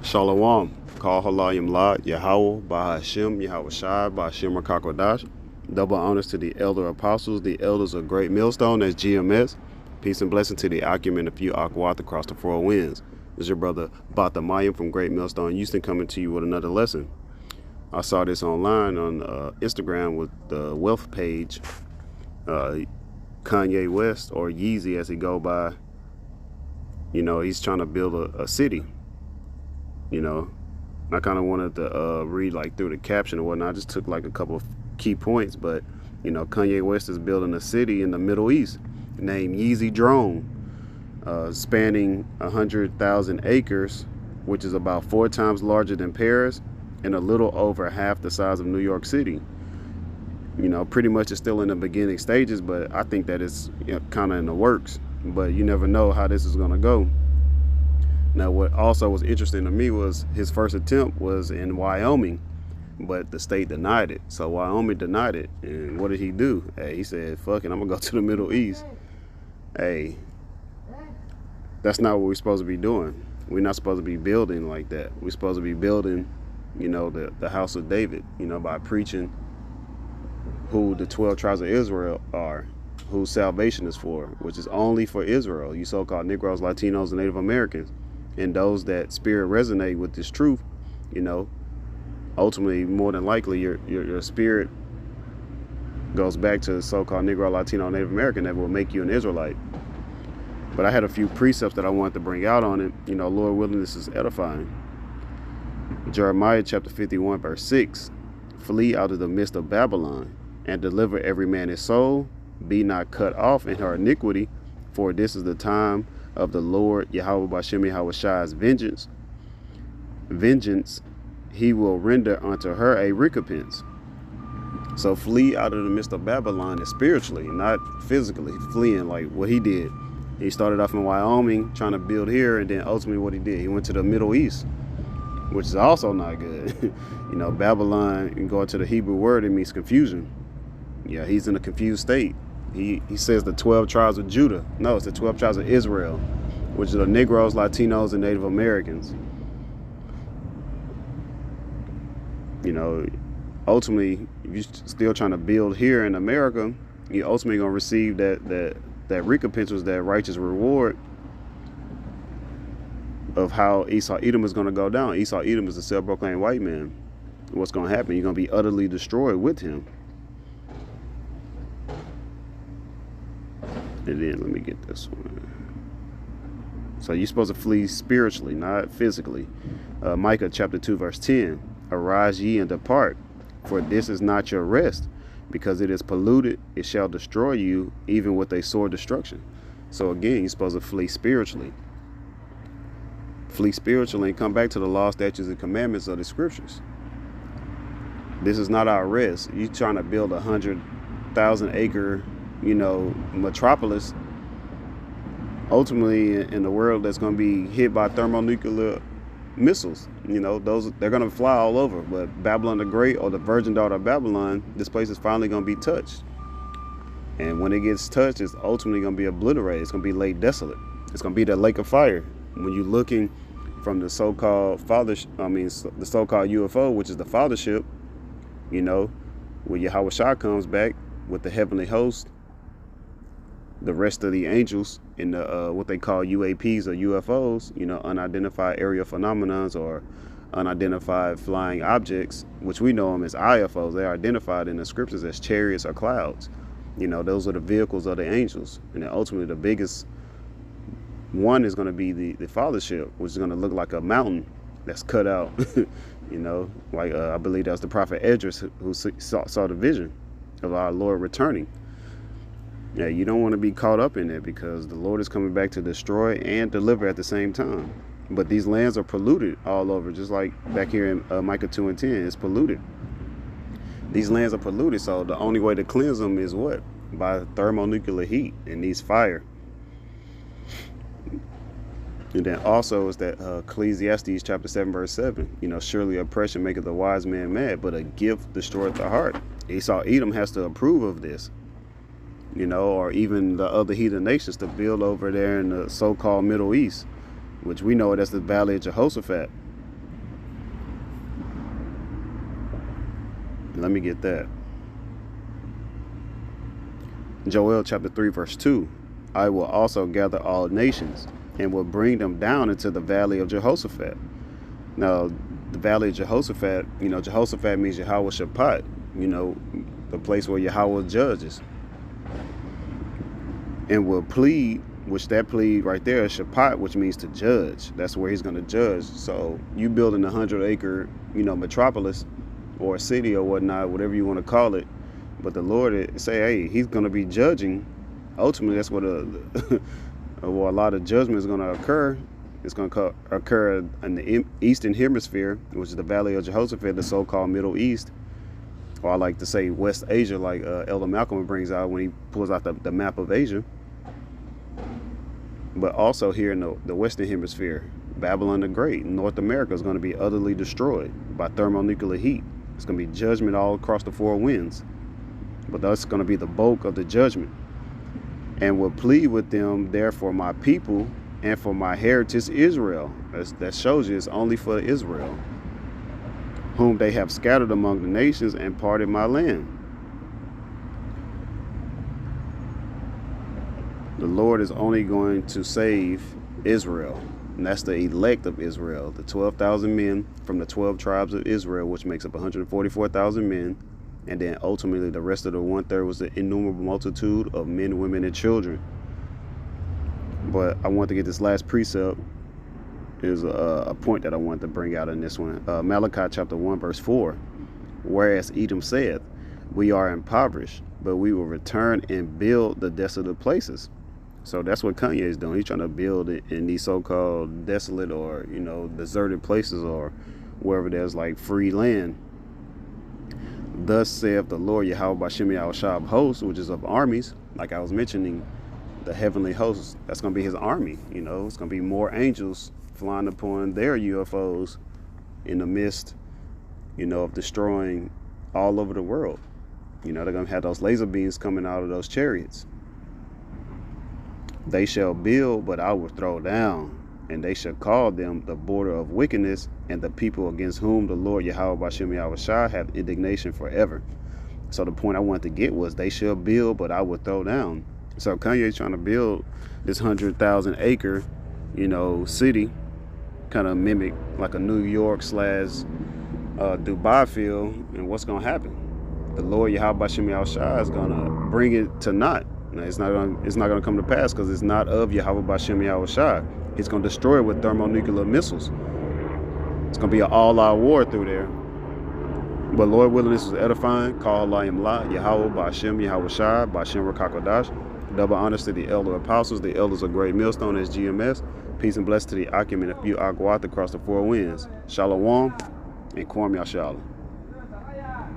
Shalom. Call Halayim La, Yahweh, Bahashim, Yahweh Shai, Bahashim Rakakwadash. Double honors to the elder apostles, the elders of Great Millstone, that's GMS. Peace and blessing to the Akim and a few Akwat across the four winds. This is your brother Batamayim from Great Millstone, Houston, coming to you with another lesson. I saw this online on Instagram with the wealth page, Kanye West, or Yeezy as he go by. You know, he's trying to build a city. You know, I kind of wanted to read like through the caption or whatnot. I just took like a couple of key points, but you know, Kanye West is building a city in the Middle East named Yeezy Drone, spanning 100,000 acres, which is about 4 times larger than Paris and a little over half the size of New York City. You know, pretty much it's still in the beginning stages, but I think that it's kind of in the works. But you never know how this is gonna go. Now, what also was interesting to me was his first attempt was in Wyoming, but the state denied it. So Wyoming denied it. And what did he do? Hey, he said, fuck it, I'm going to go to the Middle East. Hey, that's not what we're supposed to be doing. We're not supposed to be building like that. We're supposed to be building, you know, the house of David, you know, by preaching who the 12 tribes of Israel are, whose salvation is for, which is only for Israel, you so-called Negroes, Latinos, and Native Americans. And those that spirit resonate with this truth, you know, ultimately, more than likely, your spirit goes back to the so-called Negro, Latino, Native American that will make you an Israelite. But I had a few precepts that I wanted to bring out on it. You know, Lord willing, this is edifying. Jeremiah chapter 51, verse 6. Flee out of the midst of Babylon and deliver every man his soul. Be not cut off in her iniquity, for this is the time of the Lord Yahweh Bashem Yahweh Shai's vengeance. Vengeance he will render unto her a recompense. So flee out of the midst of Babylon is spiritually, not physically fleeing like what he did. He started off in Wyoming trying to build here, and then ultimately what he did, he went to the Middle East, which is also not good. You know, Babylon, and going to the Hebrew word, it means confusion. Yeah, he's in a confused state. He says the 12 tribes of Judah. No, it's the 12 tribes of Israel, which are the Negroes, Latinos, and Native Americans. You know, ultimately, if you're still trying to build here in America, you're ultimately going to receive that recompense, was that righteous reward of how Esau Edom is going to go down. Esau Edom is a self-proclaimed white man. What's going to happen? You're going to be utterly destroyed with him. And then let me get this one. So you're supposed to flee spiritually, not physically. Micah chapter 2, verse 10. Arise ye and depart, for this is not your rest, because it is polluted. It shall destroy you, even with a sore destruction. So again, you're supposed to flee spiritually. Flee spiritually and come back to the law, statutes, and commandments of the scriptures. This is not our rest. You're trying to build 100,000 acre, you know, metropolis, ultimately in a world that's going to be hit by thermonuclear missiles. You know, they're going to fly all over. But Babylon the Great, or the virgin daughter of Babylon, this place is finally going to be touched. And when it gets touched, it's ultimately going to be obliterated. It's going to be laid desolate. It's going to be that lake of fire. When you're looking from the so-called the so-called UFO, which is the fathership, you know, when Yahweh Shai comes back with the heavenly host, the rest of the angels in the what they call UAPs or UFOs, you know, unidentified aerial phenomenons or unidentified flying objects, which we know them as IFOs. They are identified in the scriptures as chariots or clouds. You know, those are the vehicles of the angels. And then ultimately the biggest one is going to be the fathership, which is going to look like a mountain that's cut out. You know, like I believe that was the prophet Esdras who saw the vision of our Lord returning. Yeah, you don't want to be caught up in it, because the Lord is coming back to destroy and deliver at the same time. But these lands are polluted all over, just like back here in Micah 2 and 10, it's polluted. These lands are polluted, so the only way to cleanse them is what? By thermonuclear heat. It needs fire. And then also is that Ecclesiastes chapter 7, verse 7. You know, surely oppression maketh the wise man mad, but a gift destroyeth the heart. Esau Edom has to approve of this. You know, or even the other heathen nations to build over there in the so-called Middle East, which we know it as the Valley of Jehoshaphat. Let me get that. Joel chapter 3 verse 2. I will also gather all nations and will bring them down into the valley of Jehoshaphat. Now, the valley of Jehoshaphat, Jehoshaphat means Yahweh Shaphat, the place where Yahweh judges. And will plead, which that plead right there is Shaphat, which means to judge. That's where he's going to judge. So you building a 100-acre, metropolis or a city or whatnot, whatever you want to call it. But the Lord say, hey, he's going to be judging. Ultimately, that's what a lot of judgment is going to occur. It's going to occur in the eastern hemisphere, which is the valley of Jehoshaphat, the so-called Middle East. Or I like to say West Asia, like Elder Malcolm brings out when he pulls out the map of Asia. But also here in the Western Hemisphere, Babylon the Great, North America is going to be utterly destroyed by thermonuclear heat. It's going to be judgment all across the four winds. But that's going to be the bulk of the judgment. And will plead with them, therefore, my people and for my heritage Israel. That shows you it's only for Israel, whom they have scattered among the nations and parted my land. The Lord is only going to save Israel. And that's the elect of Israel, the 12,000 men from the 12 tribes of Israel, which makes up 144,000 men. And then ultimately the rest of the 1/3 was the innumerable multitude of men, women, and children. But I want to get this last precept. Is a point that I want to bring out in this one. Malachi chapter 1 verse 4. Whereas Edom saith, we are impoverished, but we will return and build the desolate places. So that's what Kanye is doing. He's trying to build it in these so-called desolate or deserted places, or wherever there's like free land. Thus saith the Lord Yahweh B'Shem Yahushua of hosts, which is of armies, like I was mentioning, the heavenly hosts. That's going to be his army. It's going to be more angels flying upon their UFOs in the midst, of destroying all over the world. They're going to have those laser beams coming out of those chariots. They shall build, but I will throw down, and they shall call them the border of wickedness, and the people against whom the Lord Yahweh B'Shem Yahushua have indignation forever. So the point I wanted to get was they shall build, but I will throw down. So Kanye's trying to build this 100,000 acre, city, kind of mimic like a New York / Dubai feel. And what's going to happen? The Lord Yahweh B'Shem Yahushua is going to bring it to naught. Now, it's not going to come to pass because it's not of Yahweh B'Shem Yahushua. He's going to destroy it with thermonuclear missiles. It's going to be an all-out war through there. But Lord willing, this was edifying. Call Layim La, Yahweh B'Shem Yahushua, B'Shem Rakakodash. Double honors to the elder apostles, the elders of Great Millstone as GMS. Peace and blessings to the Akim and a few Aguath across the four winds. Shalom and Kwam Yashala.